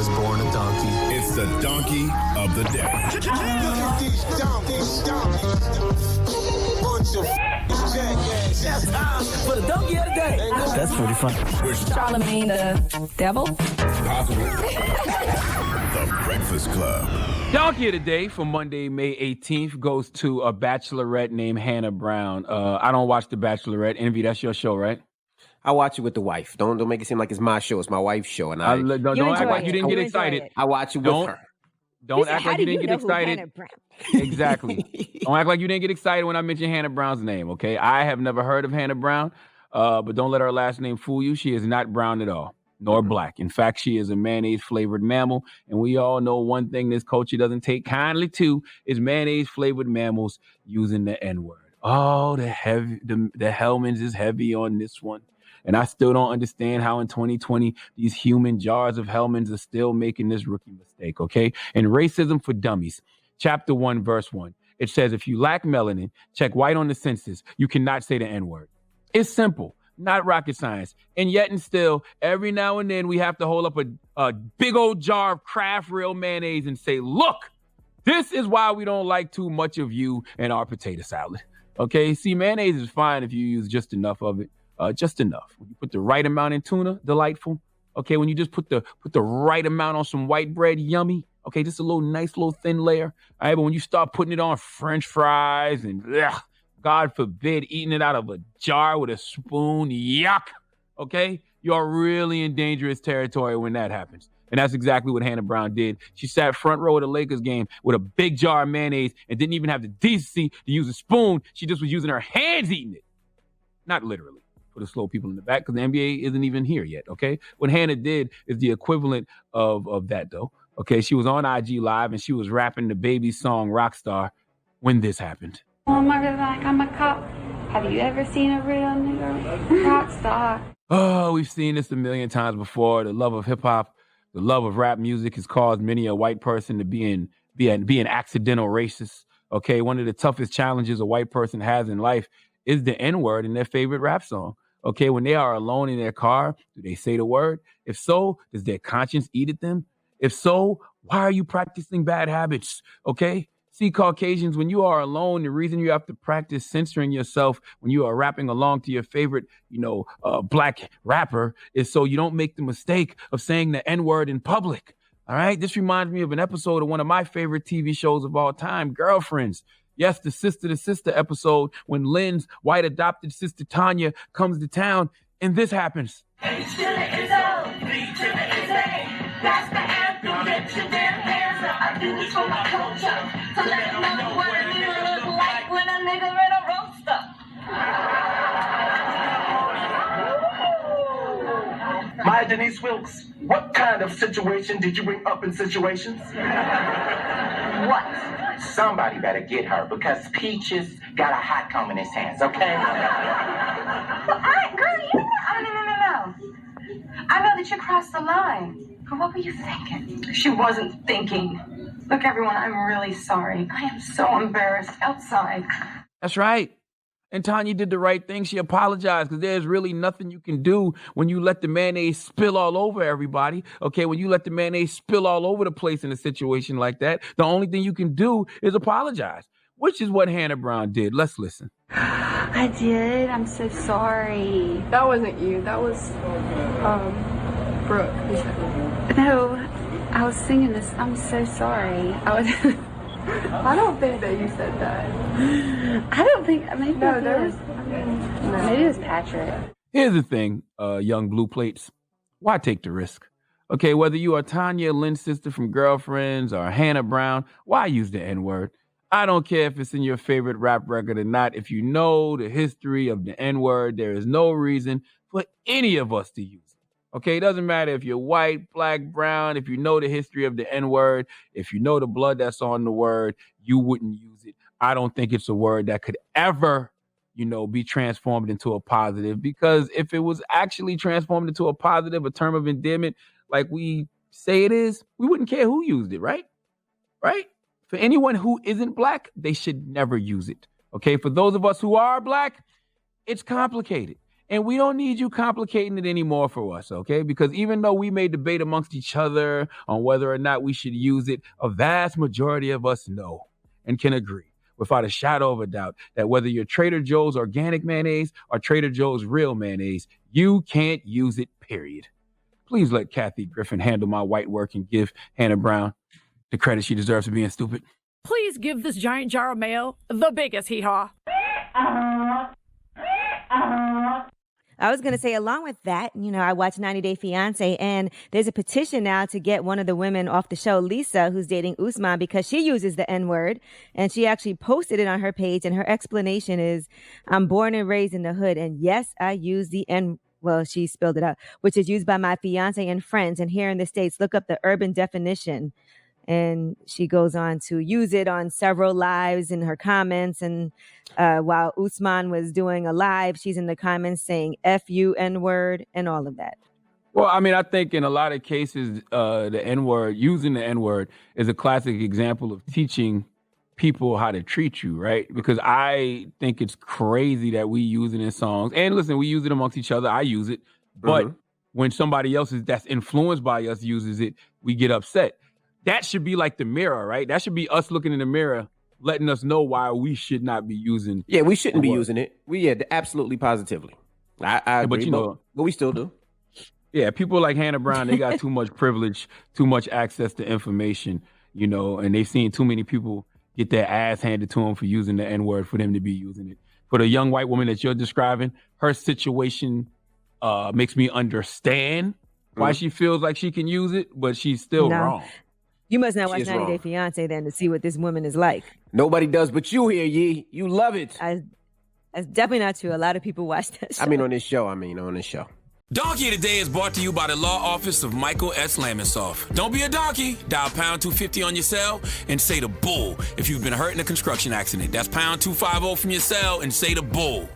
was born a donkey. It's the donkey of the day. Look at these donkeys. Bunch of jackasses. That's time for the donkey of the day. That's pretty fun. Charlamagne the devil. Possible. The Breakfast Club. Donkey of the day for Monday, May 18th goes to a bachelorette named Hannah Brown. I don't watch The Bachelorette. Envy, that's your show, right? I watch it with the wife. Don't make it seem like it's my show. It's my wife's show, and don't act like you didn't get excited. I watch it with her. Don't act like you didn't get excited. Exactly. Don't act like you didn't get excited when I mentioned Hannah Brown's name. Okay, I have never heard of Hannah Brown, but don't let her last name fool you. She is not brown at all, nor black. In fact, she is a mayonnaise-flavored mammal, and we all know one thing this culture doesn't take kindly to is mayonnaise-flavored mammals using the N-word. Oh, the Hellmans is heavy on this one. And I still don't understand how in 2020, these human jars of Hellmans are still making this rookie mistake, okay? In Racism for Dummies, chapter 1, verse 1, it says, if you lack melanin, check white on the census, you cannot say the N-word. It's simple, not rocket science. And yet and still, every now and then, we have to hold up a big old jar of Kraft real mayonnaise and say, look, this is why we don't like too much of you in our potato salad, okay? See, mayonnaise is fine if you use just enough of it. Just enough. When you put the right amount in tuna, delightful. Okay, when you just put the right amount on some white bread, yummy. Okay, just a nice little thin layer. All right, but when you start putting it on French fries and God forbid, eating it out of a jar with a spoon, yuck. Okay, you're really in dangerous territory when that happens. And that's exactly what Hannah Brown did. She sat front row at a Lakers game with a big jar of mayonnaise and didn't even have the decency to use a spoon. She just was using her hands eating it. Not literally. For the slow people in the back, because the NBA isn't even here yet, okay? What Hannah did is the equivalent of that, though, okay? She was on IG Live, and she was rapping the baby song Rockstar when this happened. Oh, my God, like I'm a cop. Have you ever seen a real nigga rock star? Oh, we've seen this a million times before. The love of hip-hop, the love of rap music has caused many a white person to be an accidental racist, okay? One of the toughest challenges a white person has in life is the N-word in their favorite rap song. Okay, when they are alone in their car, do they say the word? If so, does their conscience eat at them? If so, why are you practicing bad habits? Okay? See, Caucasians, when you are alone, the reason you have to practice censoring yourself when you are rapping along to your favorite, black rapper is so you don't make the mistake of saying the N-word in public. All right? This reminds me of an episode of one of my favorite TV shows of all time, Girlfriends. Yes, the sister-to-sister episode when Lynn's white adopted sister Tanya comes to town and this happens. That's the anthem. Get your damn hands up. I do this for my culture. To let them know what a nigga look like when a nigga in a roaster. Maya Denise Wilkes, what kind of situation did you bring up in situations? What? Somebody better get her because Peaches got a hot comb in his hands, okay? Well, girl, you know what? No. I know that you crossed the line. But what were you thinking? She wasn't thinking. Look, everyone, I'm really sorry. I am so embarrassed outside. That's right. And Tanya did the right thing. She apologized because there's really nothing you can do when you let the mayonnaise spill all over everybody. Okay, when you let the mayonnaise spill all over the place in a situation like that, the only thing you can do is apologize, which is what Hannah Brown did. Let's listen. I did. I'm so sorry. That wasn't you. That was, Brooke. No, I was singing this. I'm so sorry. I don't think that you said that. I don't think. Maybe no, there was. Maybe it was Patrick. Here's the thing, young blue plates. Why take the risk? Okay, whether you are Tanya, Lynn's sister from Girlfriends, or Hannah Brown, why use the N-word? I don't care if it's in your favorite rap record or not. If you know the history of the N-word, there is no reason for any of us to use it. Okay, it doesn't matter if you're white, black, brown, if you know the history of the N-word, if you know the blood that's on the word, you wouldn't use it. I don't think it's a word that could ever, be transformed into a positive, because if it was actually transformed into a positive, a term of endearment, like we say it is, we wouldn't care who used it, right? Right? For anyone who isn't black, they should never use it. Okay, for those of us who are black, it's complicated. And we don't need you complicating it anymore for us, okay? Because even though we may debate amongst each other on whether or not we should use it, a vast majority of us know and can agree without a shadow of a doubt that whether you're Trader Joe's organic mayonnaise or Trader Joe's real mayonnaise, you can't use it, period. Please let Kathy Griffin handle my white work and give Hannah Brown the credit she deserves for being stupid. Please give this giant jar of mayo the biggest hee-haw. I was going to say, along with that, I watched 90 Day Fiancé, and there's a petition now to get one of the women off the show, Lisa, who's dating Usman, because she uses the N-word, and she actually posted it on her page, and her explanation is, I'm born and raised in the hood, and yes, I use the well, she spelled it out, which is used by my fiancé and friends, and here in the States, look up the urban definition. And she goes on to use it on several lives in her comments. And while Usman was doing a live, she's in the comments saying F-U, N-word, and all of that. Well, I mean, I think in a lot of cases, the N-word, using the N-word is a classic example of teaching people how to treat you, right? Because I think it's crazy that we use it in songs. And listen, we use it amongst each other. I use it. But when somebody else that's influenced by us uses it, we get upset. That should be like the mirror, right? That should be us looking in the mirror, letting us know why we should not be using. Yeah, we shouldn't be using it. Absolutely, positively. I agree, but we still do. Yeah, people like Hannah Brown, they got too much privilege, too much access to information, and they've seen too many people get their ass handed to them for using the N-word for them to be using it. For the young white woman that you're describing, her situation makes me understand why she feels like she can use it, but she's still wrong. You must not watch 90 Day Fiancé then to see what this woman is like. Nobody does but you here, Yee. You love it. That's definitely not true. A lot of people watch that show. On this show. Donkey of the Day is brought to you by the law office of Michael S. Lamonsoff. Don't be a donkey. Dial pound 250 on your cell and say the bull if you've been hurt in a construction accident. That's pound 250 from your cell and say the bull.